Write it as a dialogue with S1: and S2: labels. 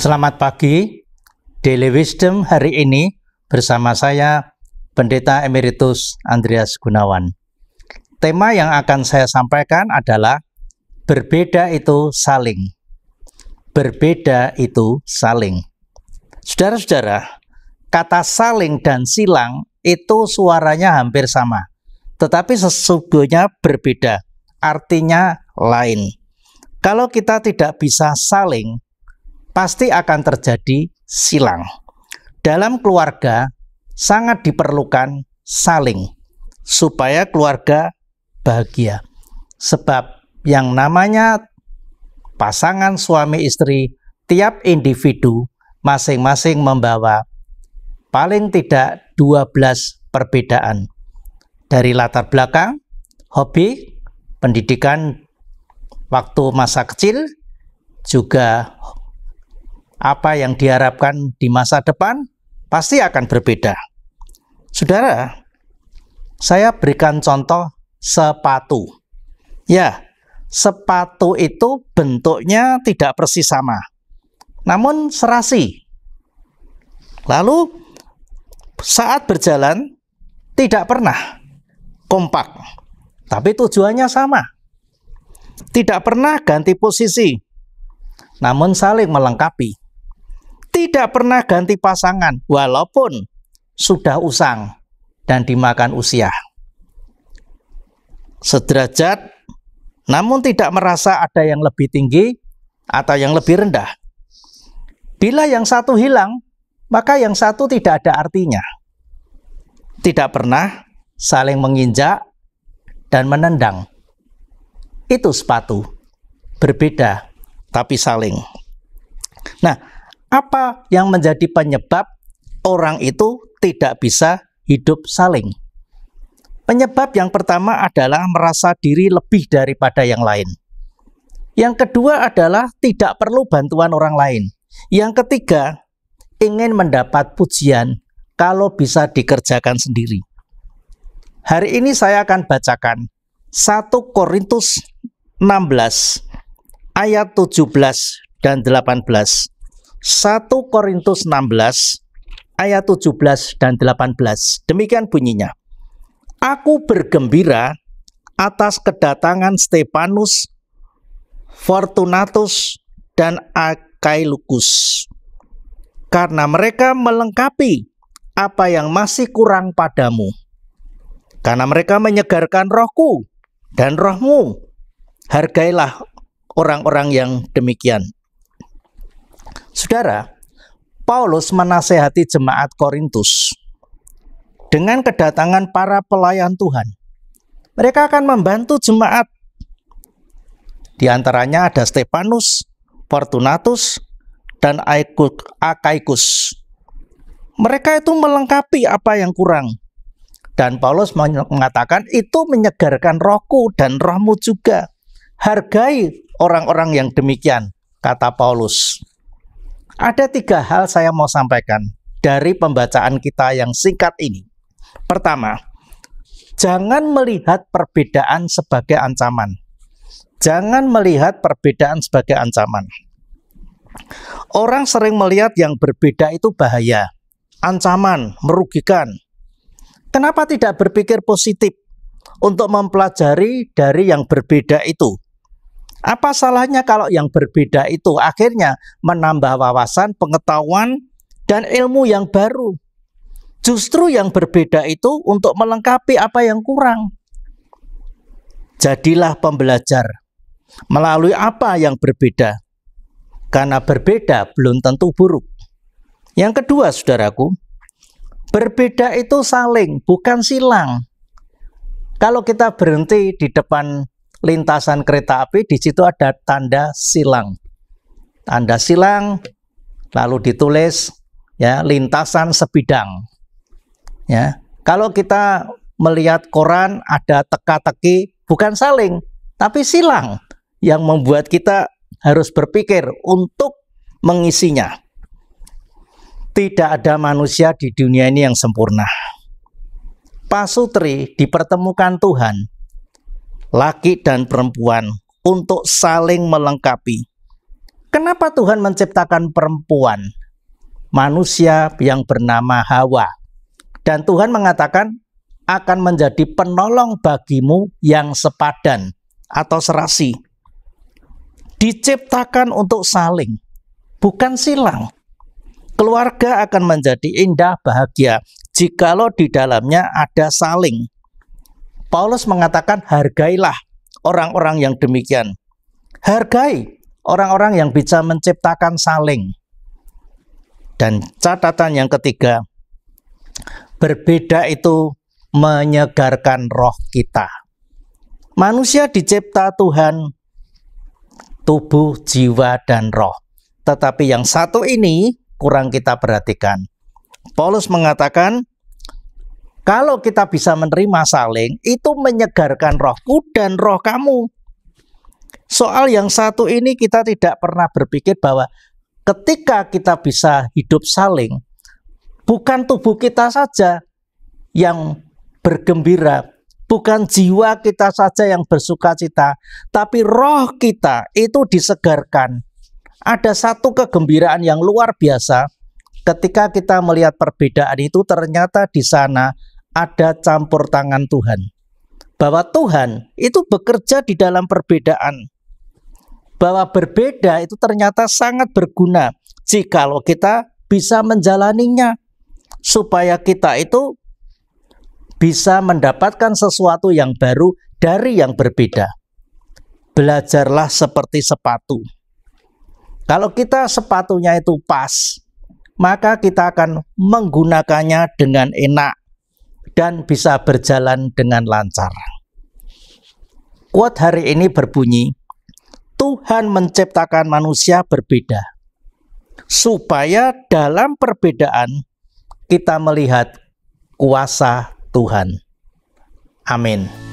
S1: Selamat pagi, Daily Wisdom hari ini bersama saya, Pendeta Emeritus Andreas Gunawan. Tema yang akan saya sampaikan adalah berbeda itu saling. Berbeda itu saling. Saudara-saudara, kata saling dan silang itu suaranya hampir sama, tetapi sesungguhnya berbeda, artinya lain. Kalau kita tidak bisa saling, pasti akan terjadi silang. Dalam keluarga sangat diperlukan saling supaya keluarga bahagia. Sebab yang namanya pasangan suami istri, tiap individu masing-masing membawa paling tidak 12 perbedaan. Dari latar belakang, hobi, pendidikan waktu masa kecil, juga apa yang diharapkan di masa depan pasti akan berbeda. Saudara, saya berikan contoh sepatu. Ya, sepatu itu bentuknya tidak persis sama, namun serasi. Lalu saat berjalan tidak pernah kompak, tapi tujuannya sama. Tidak pernah ganti posisi, namun saling melengkapi. Tidak pernah ganti pasangan, walaupun sudah usang dan dimakan usia. Sederajat, namun tidak merasa ada yang lebih tinggi atau yang lebih rendah. Bila yang satu hilang, maka yang satu tidak ada artinya. Tidak pernah saling menginjak dan menendang. Itu sepatu. Berbeda, tapi saling. Nah, apa yang menjadi penyebab orang itu tidak bisa hidup saling? Penyebab yang pertama adalah merasa diri lebih daripada yang lain. Yang kedua adalah tidak perlu bantuan orang lain. Yang ketiga, ingin mendapat pujian kalau bisa dikerjakan sendiri. Hari ini saya akan bacakan 1 Korintus 16 ayat 17 dan 18. 1 Korintus 16 ayat 17 dan 18. Demikian bunyinya. Aku bergembira atas kedatangan Stefanus, Fortunatus, dan Akailukus, karena mereka melengkapi apa yang masih kurang padamu. Karena mereka menyegarkan rohku dan rohmu. Hargailah orang-orang yang demikian. Saudara, Paulus menasehati jemaat Korintus dengan kedatangan para pelayan Tuhan. Mereka akan membantu jemaat. Di antaranya ada Stefanus, Fortunatus, dan Akaikus. Mereka itu melengkapi apa yang kurang. Dan Paulus mengatakan itu menyegarkan rohku dan rohmu juga. Hargai orang-orang yang demikian, kata Paulus. Ada 3 hal saya mau sampaikan dari pembacaan kita yang singkat ini. Pertama, jangan melihat perbedaan sebagai ancaman. Jangan melihat perbedaan sebagai ancaman. Orang sering melihat yang berbeda itu bahaya, ancaman, merugikan. Kenapa tidak berpikir positif untuk mempelajari dari yang berbeda itu? Apa salahnya kalau yang berbeda itu akhirnya menambah wawasan, pengetahuan, dan ilmu yang baru? Justru yang berbeda itu untuk melengkapi apa yang kurang. Jadilah pembelajar melalui apa yang berbeda. Karena berbeda belum tentu buruk. Yang kedua, saudaraku, berbeda itu saling, bukan silang. Kalau kita berhenti di depan lintasan kereta api, di situ ada tanda silang. Tanda silang, lalu ditulis ya lintasan sebidang. Ya, kalau kita melihat koran ada teka-teki, bukan saling, tapi silang yang membuat kita harus berpikir untuk mengisinya. Tidak ada manusia di dunia ini yang sempurna. Pasutri dipertemukan Tuhan, laki dan perempuan, untuk saling melengkapi. Kenapa Tuhan menciptakan perempuan, manusia yang bernama Hawa? Dan Tuhan mengatakan akan menjadi penolong bagimu yang sepadan atau serasi. Diciptakan untuk saling, bukan silang. Keluarga akan menjadi indah bahagia jikalau di dalamnya ada saling. Paulus mengatakan hargailah orang-orang yang demikian. Hargai orang-orang yang bisa menciptakan saling. Dan catatan yang ketiga, berbeda itu menyegarkan roh kita. Manusia dicipta Tuhan, tubuh, jiwa, dan roh. Tetapi yang satu ini kurang kita perhatikan. Paulus mengatakan, kalau kita bisa menerima saling, itu menyegarkan rohku dan roh kamu. Soal yang satu ini kita tidak pernah berpikir bahwa ketika kita bisa hidup saling, bukan tubuh kita saja yang bergembira, bukan jiwa kita saja yang bersuka cita, tapi roh kita itu disegarkan. Ada satu kegembiraan yang luar biasa ketika kita melihat perbedaan itu, ternyata di sana ada campur tangan Tuhan. Bahwa Tuhan itu bekerja di dalam perbedaan. Bahwa berbeda itu ternyata sangat berguna jikalau kita bisa menjalaninya. Supaya kita itu bisa mendapatkan sesuatu yang baru dari yang berbeda. Belajarlah seperti sepatu. Kalau kita sepatunya itu pas, maka kita akan menggunakannya dengan enak dan bisa berjalan dengan lancar. Quote hari ini berbunyi, Tuhan menciptakan manusia berbeda, supaya dalam perbedaan kita melihat kuasa Tuhan. Amin.